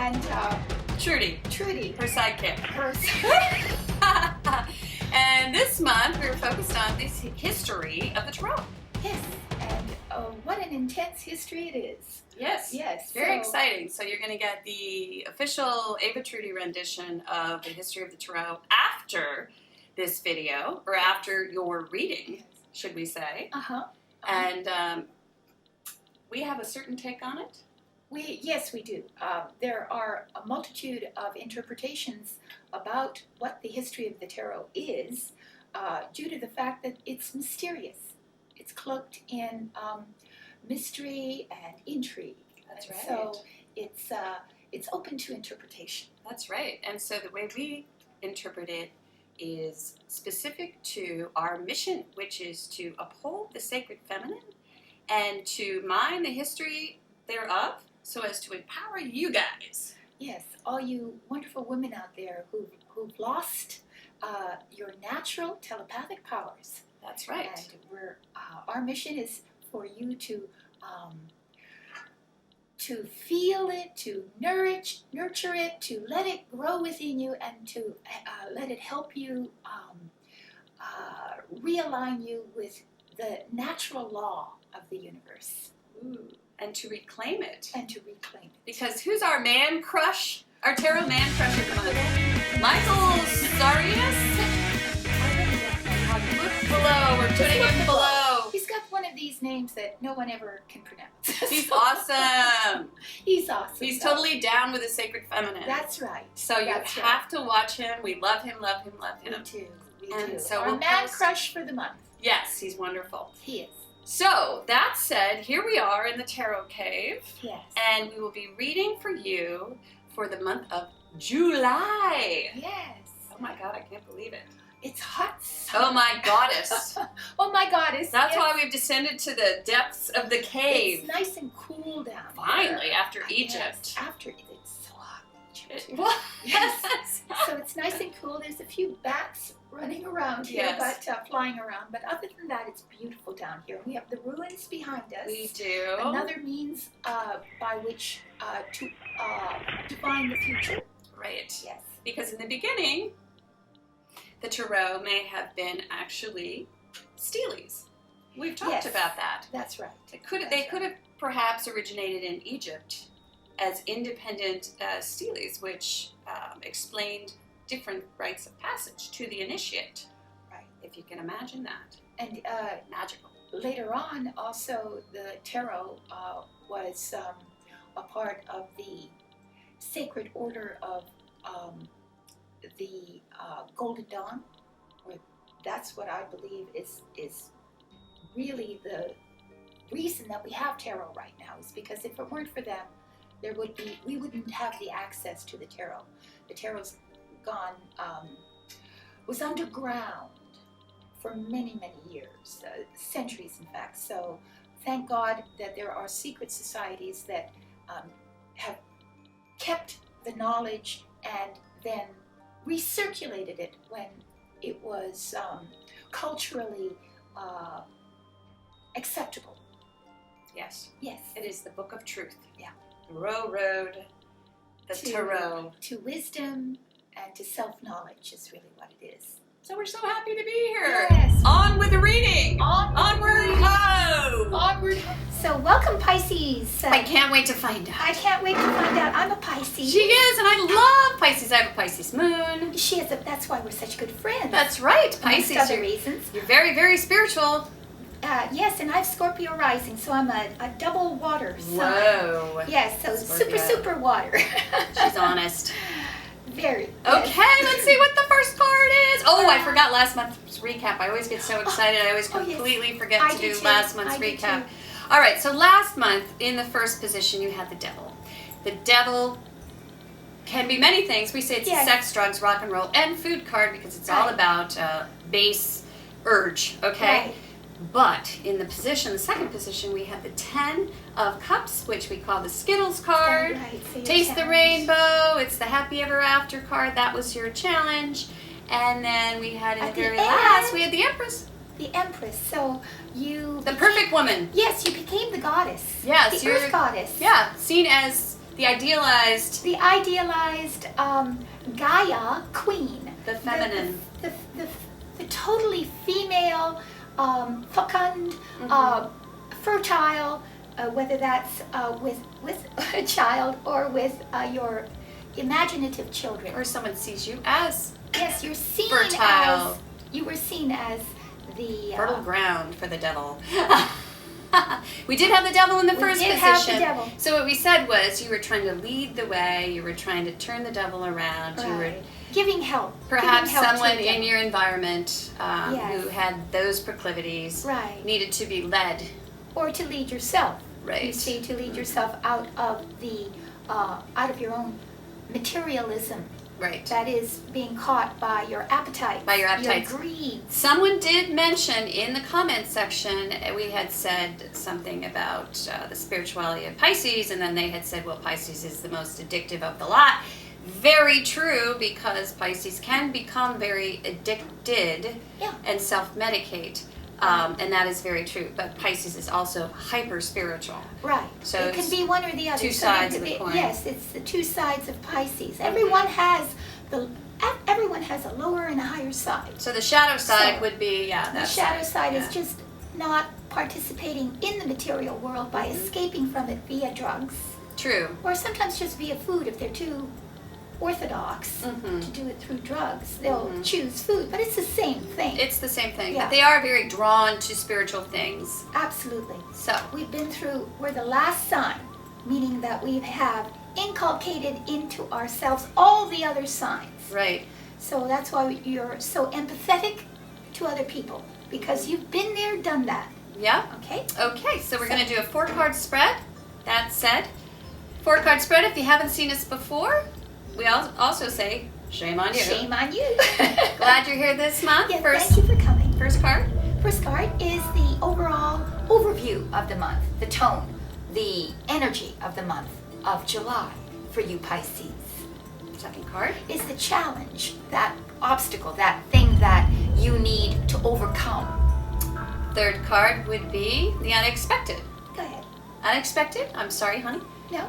and Trudy, her sidekick. Her And this month we were focused on the history of the Tarot. Yes, and what an intense history it is. Yes. Yes. Very exciting. So you're going to get the official Ava Trudy rendition of the history of the Tarot after this video, or after your reading, should we say. And we have a certain take on it. Yes, we do. There are a multitude of interpretations about what the history of the tarot is, due to the fact that it's mysterious. It's cloaked in mystery and intrigue. That's right. So it's open to interpretation. That's right. And so the way we interpret it is specific to our mission, which is to uphold the sacred feminine and to mine the history thereof, so as to empower you guys. Yes, all you wonderful women out there who've lost your natural telepathic powers. That's right. And our mission is for you to feel it, to nurture it, to let it grow within you, and to let it help you realign you with the natural law of the universe. Ooh. And to reclaim it. Because who's our man crush? Our tarot man crush of the month? Michael Sarius? Look below. We're putting him below. He's got one of these names that no one ever can pronounce. He's awesome. He's awesome. He's totally down with the sacred feminine. That's right. So you have to watch him. We love him, love him, love him. We do. So our man crush for the month. Yes, he's wonderful. He is. So, that said, here we are in the Tarot Cave. Yes. And we will be reading for you for the month of July. Yes. Oh my God, I can't believe it. It's hot. Oh my goddess. Oh my goddess. That's why we've descended to the depths of the cave. It's nice and cool down Finally, there. after Egypt. Yes, after it's so hot in Egypt. What? Yes. So it's nice and cool. There's a few bats running around here, but flying around. But other than that, it's beautiful down here. We have the ruins behind us. We do. Another means by which to define the future. Right. Yes. Because in the beginning, the tarot may have been actually steles. We've talked about that. That's right. They could have perhaps originated in Egypt as independent steles, which explained different rites of passage to the initiate. Right. If you can imagine that. And magical. Later on, also, the tarot was a part of the sacred order of the Golden Dawn. Or that's what I believe is really the reason that we have tarot right now, is because if it weren't for them, we wouldn't have the access to the tarot. The tarot's gone, was underground for many, many years, centuries in fact. So thank God that there are secret societies that have kept the knowledge and then recirculated it when it was culturally acceptable. Yes. Yes. It is the book of truth. Yeah. The road, the tarot. To wisdom and to self-knowledge is really what it is. So we're so happy to be here. Yes. On with the reading. Onward ho! Onward. So welcome, Pisces. I can't wait to find out. I can't wait to find out. I'm a Pisces. She is, and I love Pisces. I have a Pisces moon. She is. That's why we're such good friends. That's right. Pisces. Amongst other reasons. You're very, very spiritual. Yes, and I have Scorpio rising, so I'm a double water sign. Whoa. Yes, so super water. She's honest. Very. Okay, let's see what the first card is. Oh, I forgot last month's recap. I always get so excited. I always completely forget to do last month's recap. All right, so last month in the first position you had the devil. The devil can be many things. We say it's a sex, drugs, rock and roll, and food card because it's all about base urge, okay? Right. But in the second position, we have the 10 of Cups, which we call the Skittles card. Right, so Taste the rainbow. It's the Happy Ever After card. That was your challenge. And then we had in the very last, we had the Empress. The Empress. So you... The perfect woman. Yes, you became the goddess. Yes. The Earth goddess. Yeah, seen as The idealized Gaia queen. The feminine. The totally female, fecund, fertile, whether that's with a child or with your imaginative children. Or someone sees you as yes, you're seen fertile. You were seen as the fertile ground for the devil. We did have the devil in the first position. Have the devil. So what we said was you were trying to lead the way, you were trying to turn the devil around, right. you were giving help. Perhaps giving help someone in your environment yes. who had those proclivities right. needed to be led. Or to lead yourself. Right. You see, to lead yourself out of your own materialism. Right. That is being caught by your appetite. By your appetites. Your greed. Someone did mention in the comment section, we had said something about the spirituality of Pisces, and then they had said, well, Pisces is the most addictive of the lot. Very true, because Pisces can become very addicted and self-medicate. And that is very true. But Pisces is also hyper-spiritual. Right. So it can be one or the other. Two sides of the coin. Yes, it's the two sides of Pisces. Everyone has a lower and a higher side. So the shadow side would be, the shadow side is just not participating in the material world by escaping from it via drugs. True. Or sometimes just via food if they're too orthodox to do it through drugs. They'll choose food, but it's the same thing. It's the same thing. Yeah. But they are very drawn to spiritual things. Absolutely. So we're the last sign, meaning that we have inculcated into ourselves all the other signs. Right. So that's why you're so empathetic to other people, because you've been there, done that. Yeah. Okay, so we're going to do a 4-card spread. That said, 4-card spread, if you haven't seen us before, we also say, shame on you. Shame on you. Glad you're here this month. Yes, thank you for coming. First card? First card is the overall overview of the month, the tone, the energy of the month of July for you Pisces. Second card is the challenge, that obstacle, that thing that you need to overcome. Third card would be the unexpected. Go ahead. Unexpected? I'm sorry, honey. No.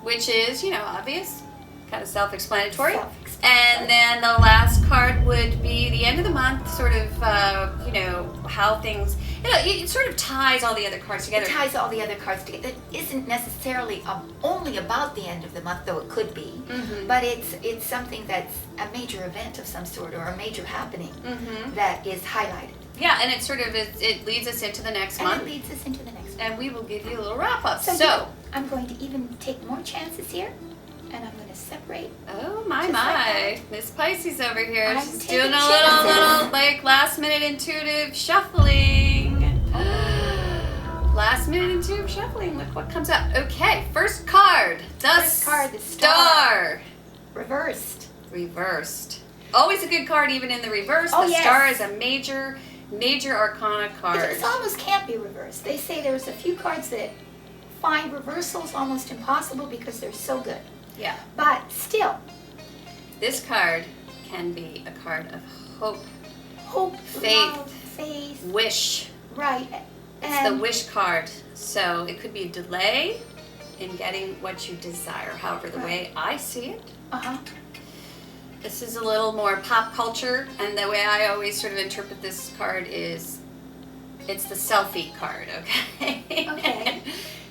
Which is, obvious. Kind of self-explanatory. And then the last card would be the end of the month, sort of, how things, it sort of ties all the other cards together. It ties all the other cards together. It isn't necessarily only about the end of the month, though it could be, but it's something that's a major event of some sort or a major happening that is highlighted. Yeah, and it sort of it leads us into the next month. And it leads us into the next month. And we will give you a little wrap-up. So I'm going to even take more chances here. And I'm going to separate. Oh my. Like Miss Pisces over here. I'm She's taking doing a little like last minute intuitive shuffling. Last minute intuitive shuffling. Look what comes up. Okay, first card. The Star. Reversed. Always a good card even in the reverse. The Star is a major arcana card. It almost can't be reversed. They say there's a few cards that find reversals almost impossible because they're so good. Yeah. But still, this card can be a card of hope. Hope, faith, love, faith, wish. Right. It's the wish card. So it could be a delay in getting what you desire. However, the way I see it, this is a little more pop culture, and the way I always sort of interpret this card is it's the selfie card, okay? Okay.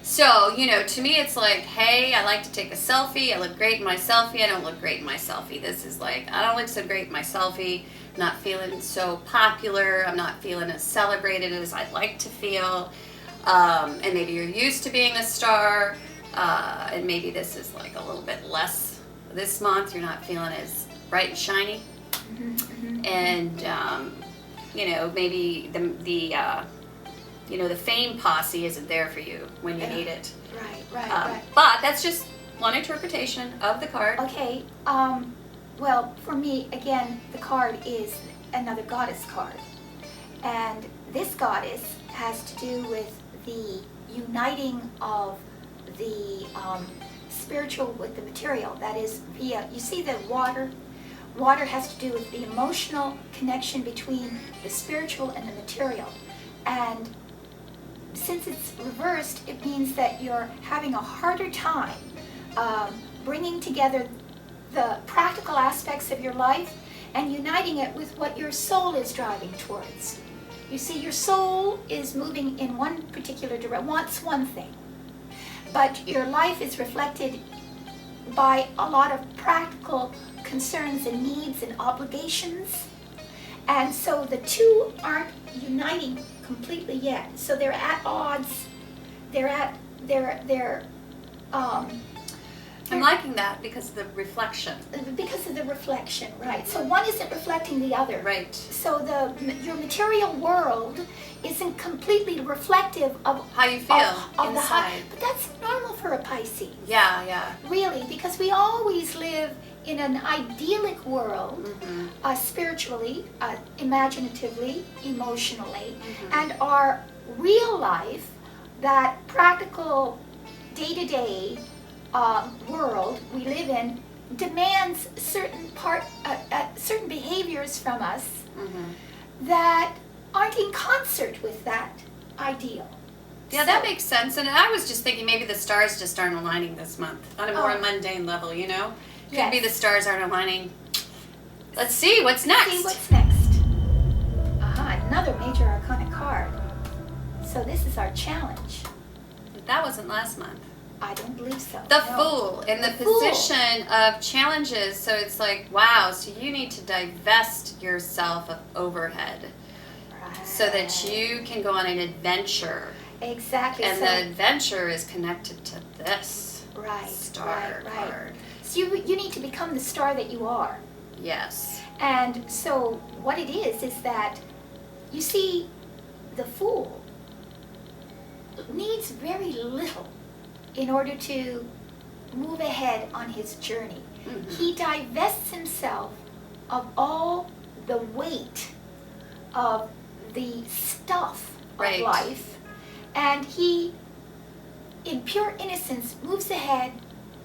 So, to me it's like, hey, I like to take a selfie. I look great in my selfie. I don't look great in my selfie. This is like, I don't look so great in my selfie. I'm not feeling so popular. I'm not feeling as celebrated as I'd like to feel. And maybe you're used to being a star. And maybe this is like a little bit less this month. You're not feeling as bright and shiny. And, maybe the fame posse isn't there for you when you need it. Right. But that's just one interpretation of the card. Okay. Well, for me, again, the card is another goddess card. And this goddess has to do with the uniting of the spiritual with the material. That is via, you see the water? Water has to do with the emotional connection between the spiritual and the material. And since it's reversed, it means that you're having a harder time bringing together the practical aspects of your life and uniting it with what your soul is driving towards. You see, your soul is moving in one particular direction, wants one thing, but your life is reflected by a lot of practical concerns and needs and obligations. And so the two aren't uniting completely yet. So they're at odds. I'm liking that because of the reflection. Because of the reflection, right. So one isn't reflecting the other. Right. So your material world isn't completely reflective of how you feel of inside. But that's normal for a Pisces. Yeah. Really, because we always live in an idyllic world, spiritually, imaginatively, emotionally, and our real life, that practical day-to-day world we live in, demands certain behaviors from us that aren't in concert with that ideal. Yeah, that makes sense. And I was just thinking maybe the stars just aren't aligning this month on a more mundane level, you know? Could be the stars aren't aligning. Let's see what's next. Another major arcana card. So this is our challenge. But that wasn't last month. I don't believe so. The Fool in the position of challenges. So it's like, wow, so you need to divest yourself of overhead so that you can go on an adventure. Exactly. And the adventure is connected to this star card. So you need to become the star that you are. Yes. And so what it is that, you see, the Fool needs very little in order to move ahead on his journey. He divests himself of all the weight of the stuff of life, and he, in pure innocence, moves ahead,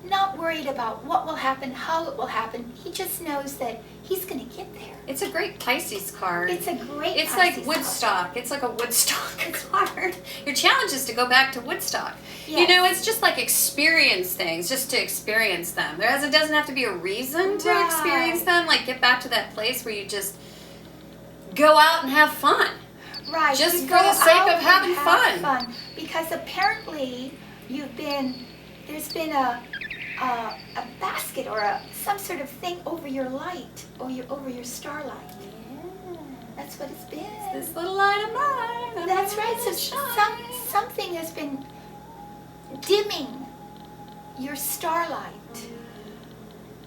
not worried about what will happen, how it will happen. He just knows that he's going to get there. It's a great Pisces card. It's a great It's Pisces like Woodstock. card. It's like a Woodstock card. Your challenge is to go back to Woodstock. Yes. You know, it's just like experience things, just to experience them. It doesn't have to be a reason to experience them. Like get back to that place where you just go out and have fun. Right. Just for the sake of having fun. Because apparently there's been a basket or some sort of thing over your light or over your starlight. Yeah. That's what it's been. It's this little light of mine. That's right. So something has been dimming your starlight.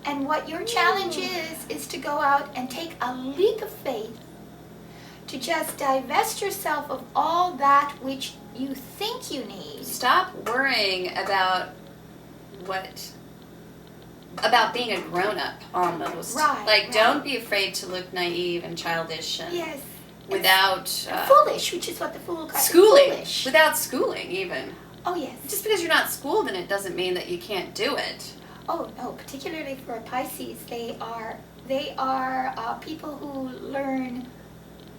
And what your challenge is to go out and take a leap of faith, to just divest yourself of all that which you think you need. Stop worrying about being a grown-up almost. Don't be afraid to look naive and childish and without foolish, which is what the Fool card. Schooling. Foolish. Without schooling even. Oh yes. Just because you're not schooled in it doesn't mean that you can't do it. Oh no, particularly for Pisces, they are people who learn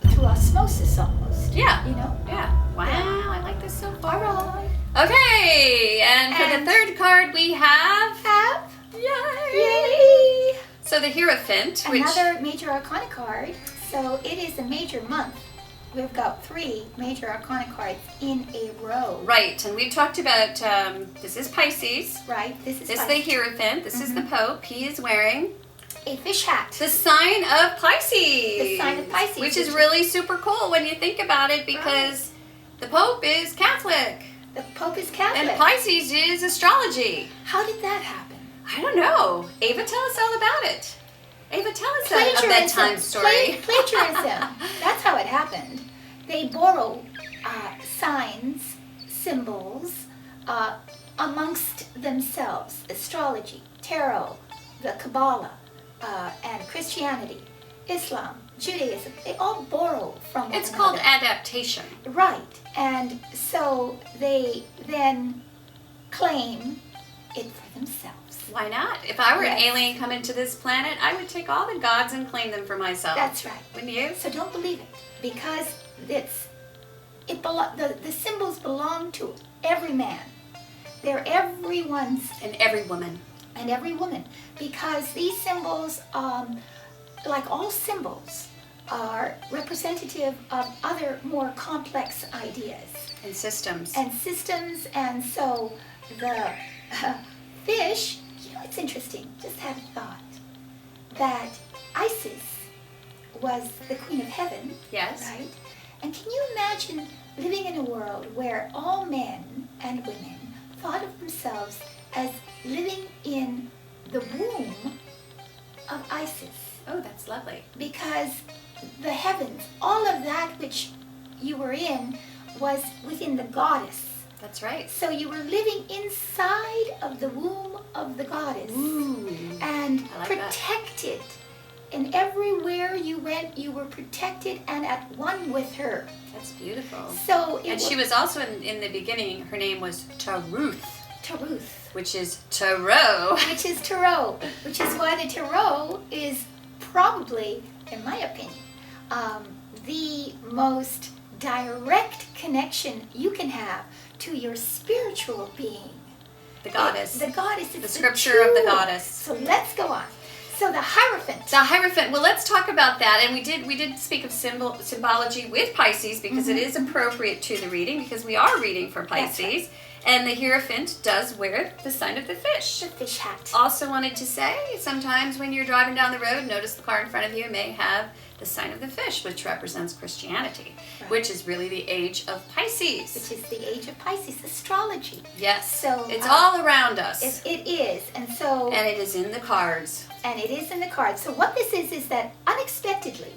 through osmosis almost. Yeah. You know? Yeah. Wow, I like this so far. All right. Okay, and for the third card we have... Yay! So the Hierophant, another major arcana card. So it is a major month. We've got 3 major arcana cards in a row. Right, and we've talked about, this is Pisces. Right, this is the Hierophant. This is the Pope. He is wearing... a fish hat. The sign of Pisces. The sign of Pisces. Which is really super cool when you think about it, because the Pope is Catholic. The Pope is Catholic. And Pisces is astrology. How did that happen? I don't know. Ava, tell us all about it. Ava, tell us a bedtime story. Plagiarism. That's how it happened. They borrow signs, symbols amongst themselves. Astrology, tarot, the Kabbalah, and Christianity, Islam, Judaism. They all borrow from one It's another. called adaptation. Right. And so they then claim it for themselves. Why not? If I were an alien coming to this planet, I would take all the gods and claim them for myself. That's right. Wouldn't you? So don't believe it, because the symbols belong to every man. They're everyone's. And every woman. And every woman. Because these symbols, like all symbols, are representative of other more complex ideas. And systems. And so the fish, it's interesting, just had a thought, that Isis was the queen of heaven. Yes. Right? And can you imagine living in a world where all men and women thought of themselves as living in the womb of Isis? Oh, that's lovely. Because the heavens, all of that which you were in was within the goddess. That's right. So you were living inside of the womb of the goddess. Ooh, and like protected. And everywhere you went, you were protected and at one with her. That's beautiful. So she was also in the beginning, her name was Taruth. Taruth. Which is tarot. Which is tarot. Which is why the tarot is probably, in my opinion, the most direct connection you can have to your spiritual being. The goddess. The goddess is the scripture of the goddess. So let's go on. So the Hierophant. The Hierophant. Well, let's talk about that. And we did speak of symbology with Pisces because it is appropriate to the reading because we are reading for Pisces. Right. And the Hierophant does wear the sign of the fish. The fish hat. Also wanted to say, sometimes when you're driving down the road, notice the car in front of you may have the sign of the fish, which represents Christianity, right. Which is really the age of Pisces. Which is the age of Pisces, astrology. Yes. So it's all around us. It is. And so... And it is in the cards. And it is in the cards. So what this is that unexpectedly,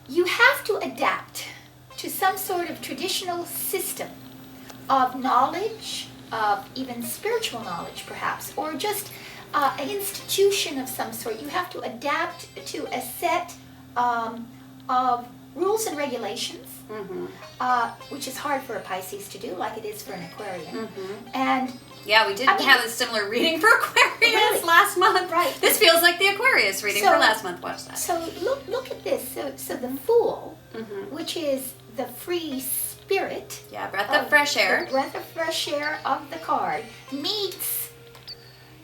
you have to adapt to some sort of traditional system of knowledge, of even spiritual knowledge perhaps, or just an institution of some sort. You have to adapt to a set of rules and regulations, which is hard for a Pisces to do, like it is for an Aquarian. And yeah, we did have a similar reading for Aquarius last month. Right. This feels like the Aquarius reading for last month. Watch that. So look at this. So the Fool, which is the free spirit. Yeah, breath of fresh air. The breath of fresh air of the card meets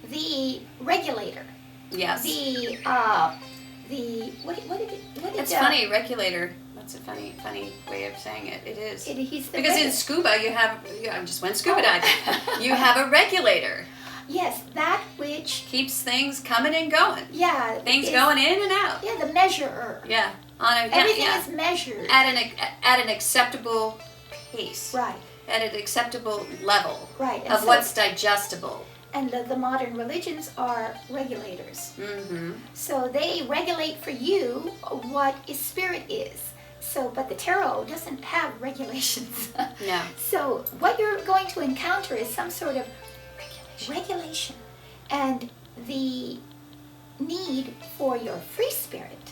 the regulator. Yes. The what did it? It's funny, regulator. That's a funny way of saying it. It is. He's the because in scuba I just went scuba diving. You have a regulator. Yes, that which keeps things coming and going. Yeah. Things going in and out. Yeah, the measurer. Yeah. Everything is measured at an acceptable pace. Right. At an acceptable level. Right. Of what's digestible. And the modern religions are regulators. So they regulate for you what spirit is. So, but the tarot doesn't have regulations. No. So what you're going to encounter is some sort of regulation. And the need for your free spirit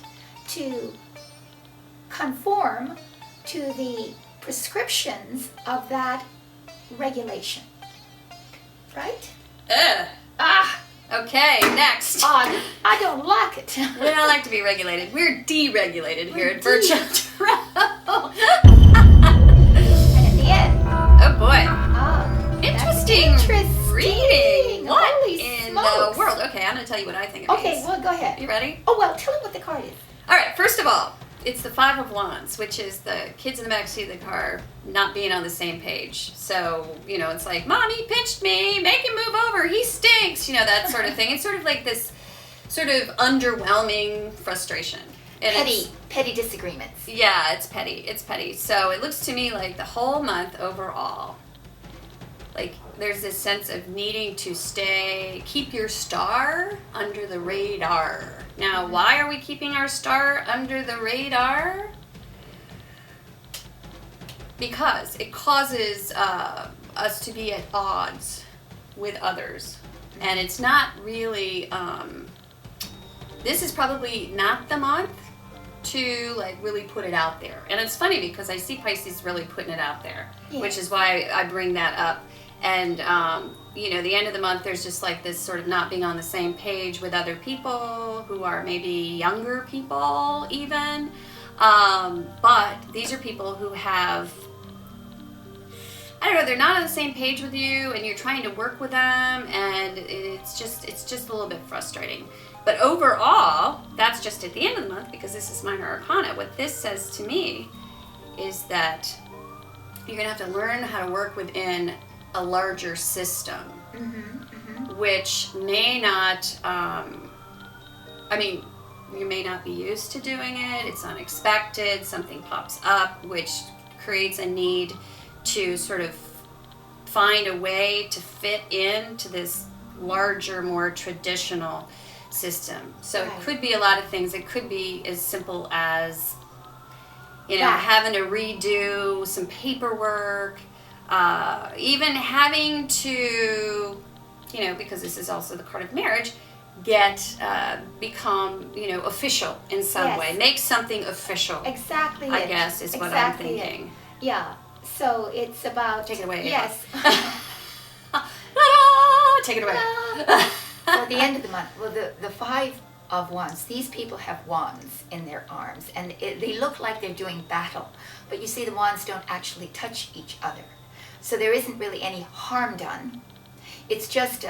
to conform to the prescriptions of that regulation. Right? Okay, next. I don't like it. We don't like to be regulated. We're deregulated here at Virtue Tarot. And at the end. Oh boy. Interesting reading. What Holy in smokes. the world? Okay, I'm going to tell you what I think it means. Okay, well, go ahead. You ready? Oh, well, tell them what the card is. All right, first of all, it's the Five of Wands, which is the kids in the backseat of the car not being on the same page. So, it's like, Mommy pinched me, make him move over, he stinks, that sort of thing. It's sort of like this sort of underwhelming frustration. And petty disagreements. Yeah, it's petty. So it looks to me like the whole month overall, like there's this sense of needing to keep your star under the radar. Now, why are we keeping our star under the radar? Because it causes us to be at odds with others. And it's not really, this is probably not the month to really put it out there. And it's funny because I see Pisces really putting it out there, which is why I bring that up. And, the end of the month, there's just this sort of not being on the same page with other people who are maybe younger people even. But these are people who have I don't know, they're not on the same page with you, and you're trying to work with them, and it's just a little bit frustrating. But overall, that's just at the end of the month, because this is minor arcana. What this says to me is that you're going to have to learn how to work within a larger system, which may not, you may not be used to doing it. It's unexpected. Something pops up, which creates a need to sort of find a way to fit into this larger, more traditional system. So it could be a lot of things. It could be as simple as, having to redo some paperwork, even having to, because this is also the card of marriage, become, official in some way. Make something official. Exactly. I guess is what I'm thinking. Yeah. So it's about... Take it away. Yes. Take it away. So at the end of the month, well, the 5 of Wands, these people have wands in their arms, and they look like they're doing battle. But you see, the wands don't actually touch each other. So there isn't really any harm done. It's just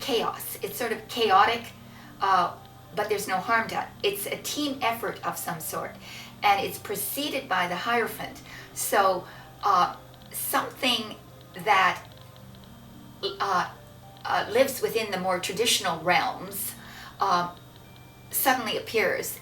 chaos. It's sort of chaotic, but there's no harm done. It's a team effort of some sort, and it's preceded by the Hierophant. So something that lives within the more traditional realms suddenly appears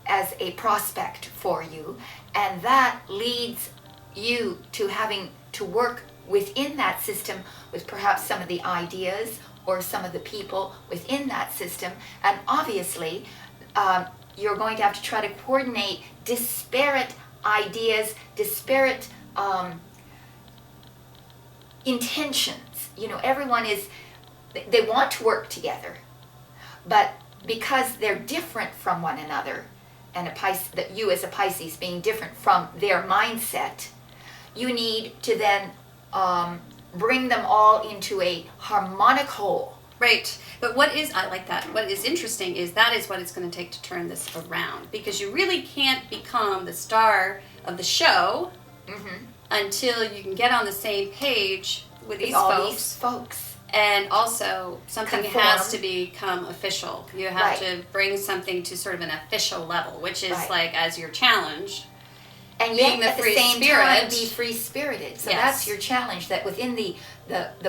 as a prospect for you, and that leads you to having to work within that system with perhaps some of the ideas or some of the people within that system. And obviously you're going to have to try to coordinate disparate ideas, disparate intentions. Everyone they want to work together, but because they're different from one another, and you as a Pisces being different from their mindset, you need to then bring them all into a harmonic whole. Right. But I like that. What is interesting is that is what it's going to take to turn this around, because you really can't become the star of the show until you can get on the same page with these folks. And also, something has to become official. You have to bring something to sort of an official level, which is like as your challenge. And yet, at the same time, be free-spirited. So that's your challenge, that within the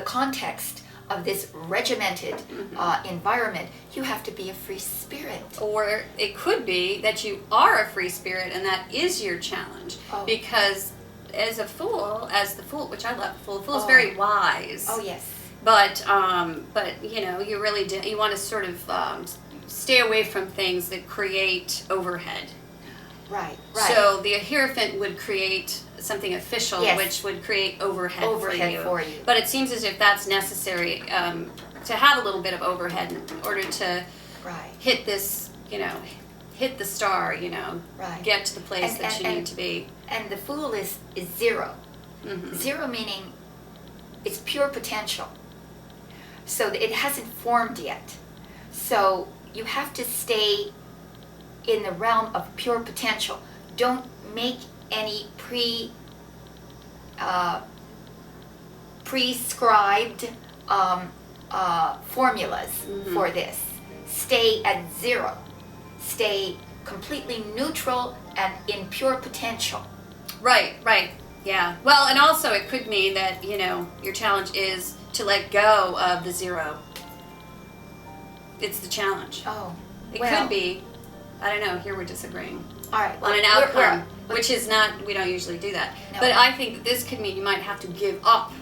context of this regimented environment, you have to be a free spirit. Or it could be that you are a free spirit, and that is your challenge. Because as the fool, which I love, the fool is very wise. Oh, yes. But you really you want to sort of stay away from things that create overhead. Right. So the Hierophant would create something official, which would create overhead for you. But it seems as if that's necessary to have a little bit of overhead in order to hit this, hit the star, get to the place that you need to be. And the Fool is 0. 0 meaning it's pure potential. So it hasn't formed yet. So you have to stay in the realm of pure potential. Don't make any prescribed formulas for this. Stay at 0. Stay completely neutral and in pure potential. Right. Yeah. Well, and also it could mean that, your challenge is to let go of the 0. It's the challenge. It could be. I don't know. Here we're disagreeing. All right. Well, on an outcome, which is not, we don't usually do that. No. But I think that this could mean you might have to give up.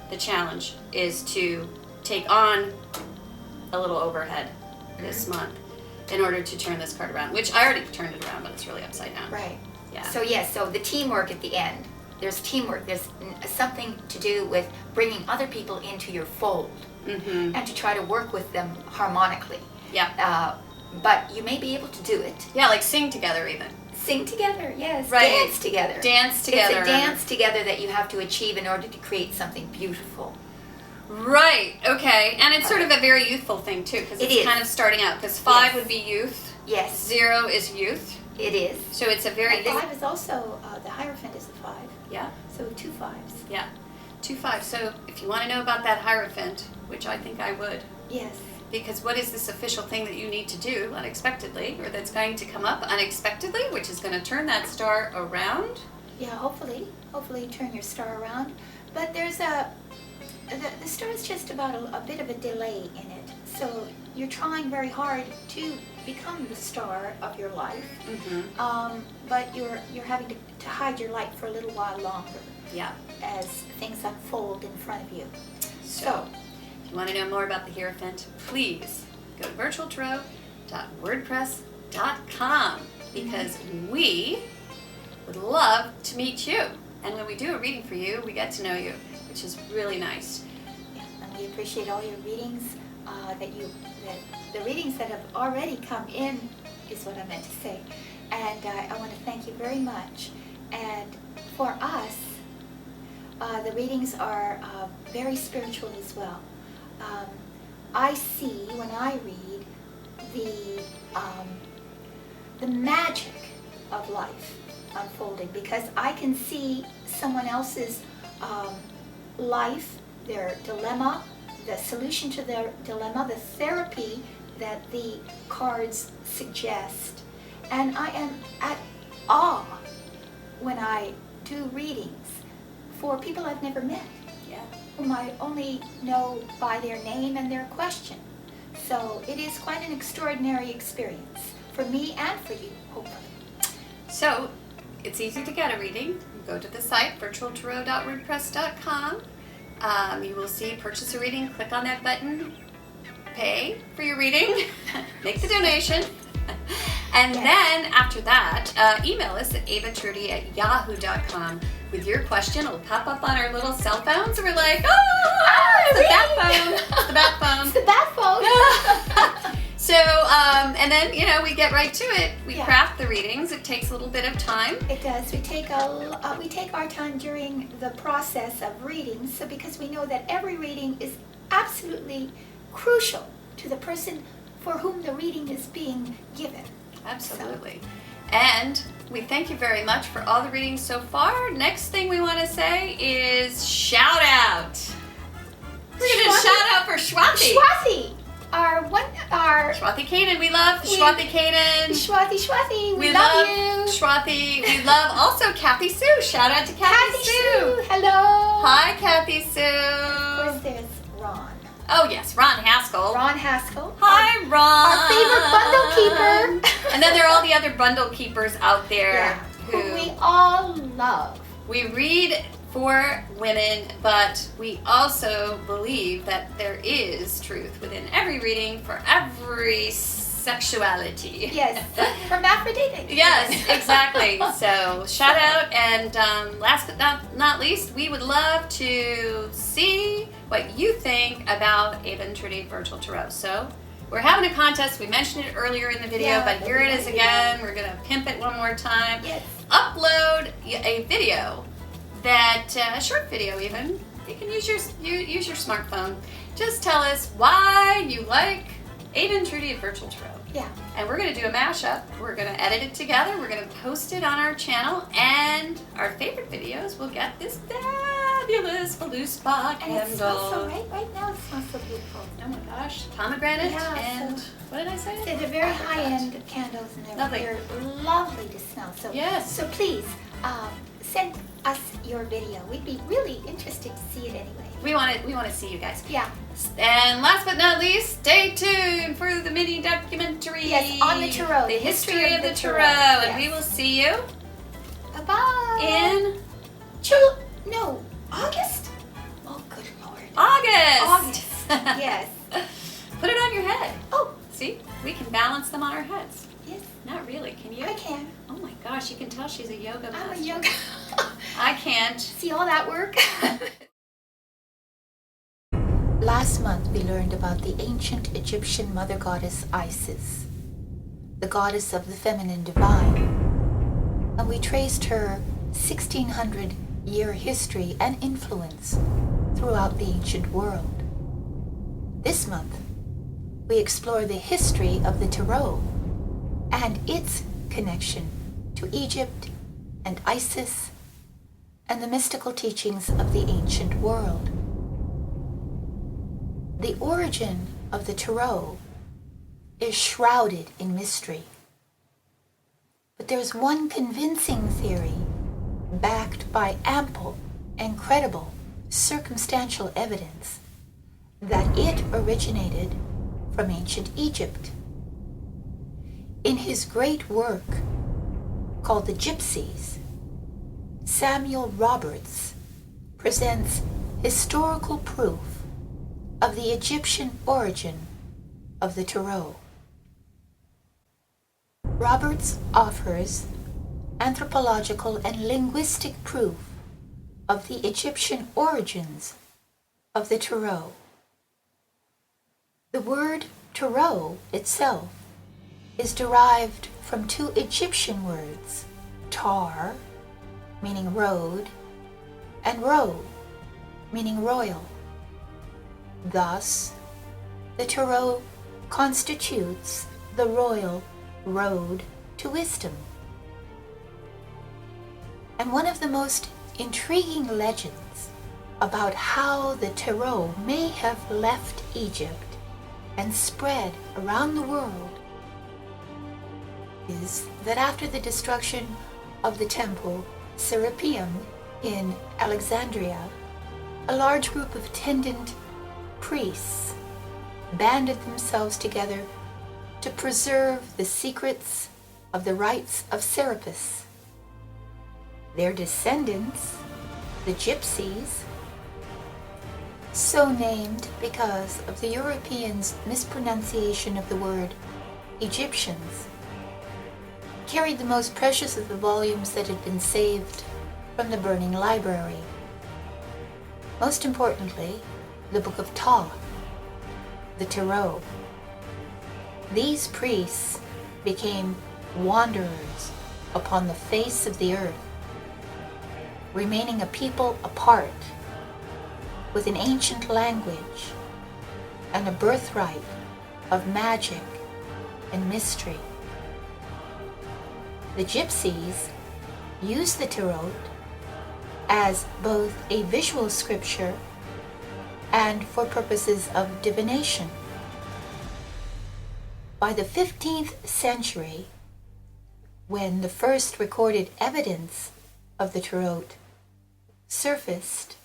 The challenge is to take on a little overhead this month in order to turn this card around, which I already turned it around, but it's really upside down. Right. Yeah. So the teamwork at the end. There's teamwork. There's something to do with bringing other people into your fold and to try to work with them harmonically. Yeah. But you may be able to do it. Yeah, like sing together even. Sing together, yes. Right. Dance together. Dance together. It's a dance together that you have to achieve in order to create something beautiful. Right, okay. And it's sort of a very youthful thing too, because it's kind of starting out, because 5 would be youth. Yes. 0 is youth. It is. So it's a very... And 5 is also, the Hierophant is the 5. Yeah. So 2 fives. Yeah, 2 5. So if you want to know about that Hierophant, which I think I would. Yes. Because what is this official thing that you need to do unexpectedly, or that's going to come up unexpectedly, which is going to turn that star around? Yeah, hopefully turn your star around. But there's the star is just about a bit of a delay in it. So you're trying very hard to become the star of your life. Mm-hmm. But you're having to hide your light for a little while longer. Yeah. As things unfold in front of you. So if you want to know more about the Hierophant, please go to virtualtarot.wordpress.com, because we would love to meet you. And when we do a reading for you, we get to know you, which is really nice. Yeah, and we appreciate all your readings. The readings that have already come in is what I meant to say. And I want to thank you very much. And for us, the readings are very spiritual as well. I see when I read the magic of life unfolding, because I can see someone else's life, their dilemma, the solution to their dilemma, the therapy that the cards suggest. And I am at awe when I do readings for people I've never met. Yeah. Whom I only know by their name and their question. So it is quite an extraordinary experience for me and for you, hopefully. So it's easy to get a reading. You go to the site, virtualtarot.wordpress.com. You will see purchase a reading. Click on that button, pay for your reading, make the donation. And then after that, email us at avaandtrudy@yahoo.com with your question. It'll pop up on our little cell phones, and we're like, it's the bat phone. It's the bat phone. It's the bat phone. So, and then, we get right to it. We craft the readings. It takes a little bit of time. It does. We take our time during the process of reading, so because we know that every reading is absolutely crucial to the person for whom the reading is being given. Absolutely. And we thank you very much for all the readings so far. Next thing we want to say is shout out. We're going to shout out for Swati. Swati! Our Swati Kaden, we love Swati Kaden. Swati, we love you. Swati. We love also Kathy Sue. Shout out to Kathy Sue. Hello. Hi, Kathy Sue. Of course, there's Ron. Oh, yes, Ron Haskell. Ron Haskell. Hi, Ron. Our favorite bundle keeper. And then there are all the other bundle keepers out there who we all love. We read for women, but we also believe that there is truth within every reading for every sexuality. Yes, hermaphroditic. Yes, exactly. So shout out, and last but not least, we would love to see what you think about Ava and Trudy Virtual Tarot. So we're having a contest. We mentioned it earlier in the video, but here it is again. We're going to pimp it one more time. Yes. Upload a video, a short video even. You can use your smartphone. Just tell us why you like Ava and Trudy Virtual Tarot. Yeah. And we're going to do a mashup. We're going to edit it together. We're going to post it on our channel. And our favorite videos will get this fabulous Veluspa candle. And it smells so right now it smells so beautiful. Oh my gosh. Pomegranate and what did I say? They're very high-end candles, and they're lovely to smell. So, yes. So please send us your video. We'd be really interested to see it anyway. We want to see you guys. Yeah. And last but not least, stay tuned for the mini documentary. Yes, on the Tarot. The history of the Tarot. Yes. And we will see you. Bye-bye. In August? Oh, good Lord. August. Yes. Put it on your head. Oh. See? We can balance them on our heads. Yes. Not really. Can you? I can. Oh my gosh, you can tell she's a yoga master. I'm a yoga. I can't. See all that work? Last month we learned about the ancient Egyptian mother goddess Isis, the goddess of the feminine divine. And we traced her 1600-year history and influence throughout the ancient world. This month, we explore the history of the Tarot and its connection to Egypt and Isis and the mystical teachings of the ancient world. The origin of the Tarot is shrouded in mystery. But there's one convincing theory, backed by ample and credible circumstantial evidence, that it originated from ancient Egypt. In his great work called The Gypsies, Samuel Roberts presents historical proof of the Egyptian origin of the Tarot. Roberts offers anthropological and linguistic proof of the Egyptian origins of the Tarot. The word Tarot itself is derived from two Egyptian words, tar, meaning road, and ro, meaning royal. Thus, the Tarot constitutes the royal road to wisdom. And one of the most intriguing legends about how the Tarot may have left Egypt and spread around the world is that after the destruction of the temple Serapeum in Alexandria, a large group of attendant priests banded themselves together to preserve the secrets of the rites of Serapis. Their descendants, the Gypsies, so named because of the Europeans' mispronunciation of the word Egyptians, carried the most precious of the volumes that had been saved from the burning library. Most importantly, the Book of Thoth, the Tarot. These priests became wanderers upon the face of the earth, remaining a people apart, with an ancient language and a birthright of magic and mystery. The Gypsies used the Tarot as both a visual scripture and for purposes of divination. By the 15th century, when the first recorded evidence of the Tarot surfaced,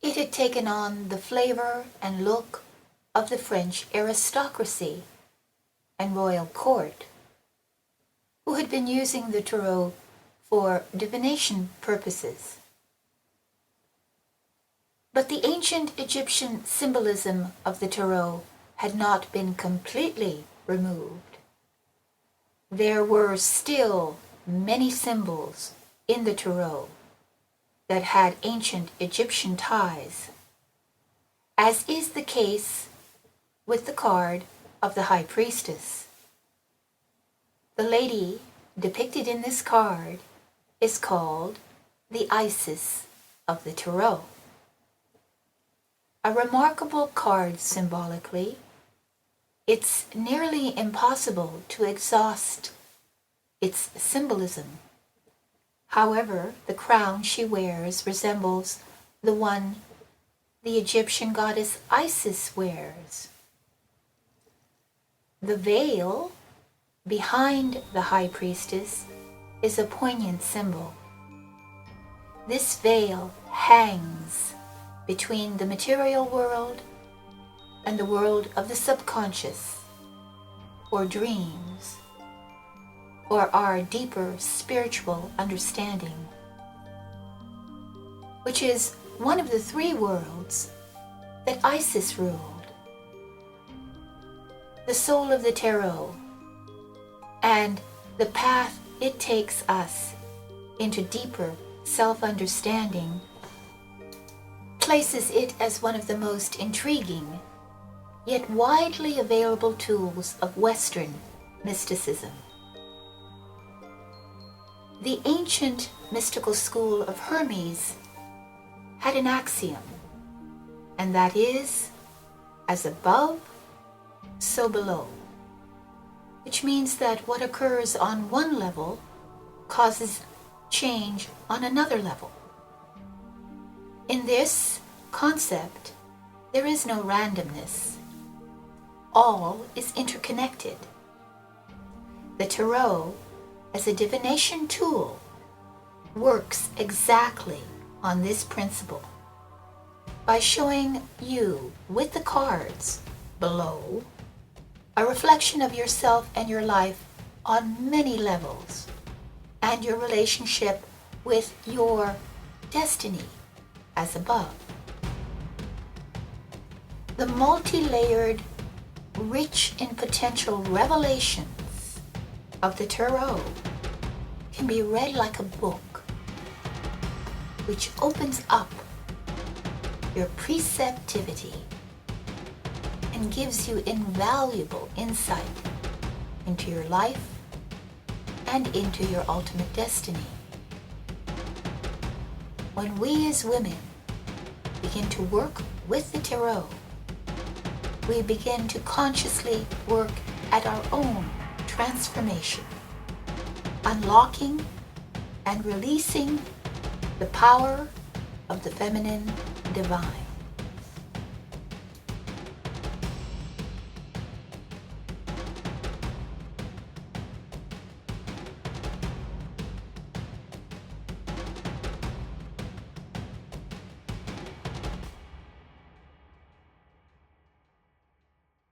it had taken on the flavor and look of the French aristocracy and royal court, who had been using the Tarot for divination purposes. But the ancient Egyptian symbolism of the Tarot had not been completely removed. There were still many symbols in the Tarot that had ancient Egyptian ties, as is the case with the card of the High Priestess. The lady depicted in this card is called the Isis of the Tarot. A remarkable card symbolically. It's nearly impossible to exhaust its symbolism. However, the crown she wears resembles the one the Egyptian goddess Isis wears. The veil behind the High Priestess is a poignant symbol. This veil hangs between the material world and the world of the subconscious, or dreams, or our deeper spiritual understanding, which is one of the three worlds that Isis ruled. The soul of the Tarot and the path it takes us into deeper self-understanding places it as one of the most intriguing yet widely available tools of Western mysticism. The ancient mystical school of Hermes had an axiom, and that is, as above, so below, which means that what occurs on one level causes change on another level. In this concept, there is no randomness. All is interconnected. The tarot, as a divination tool, works exactly on this principle by showing you with the cards below a reflection of yourself and your life on many levels, and your relationship with your destiny as above. The multi-layered, rich in potential revelations of the tarot can be read like a book, which opens up your perceptivity and gives you invaluable insight into your life and into your ultimate destiny. When we as women begin to work with the tarot, we begin to consciously work at our own transformation, unlocking and releasing the power of the feminine divine.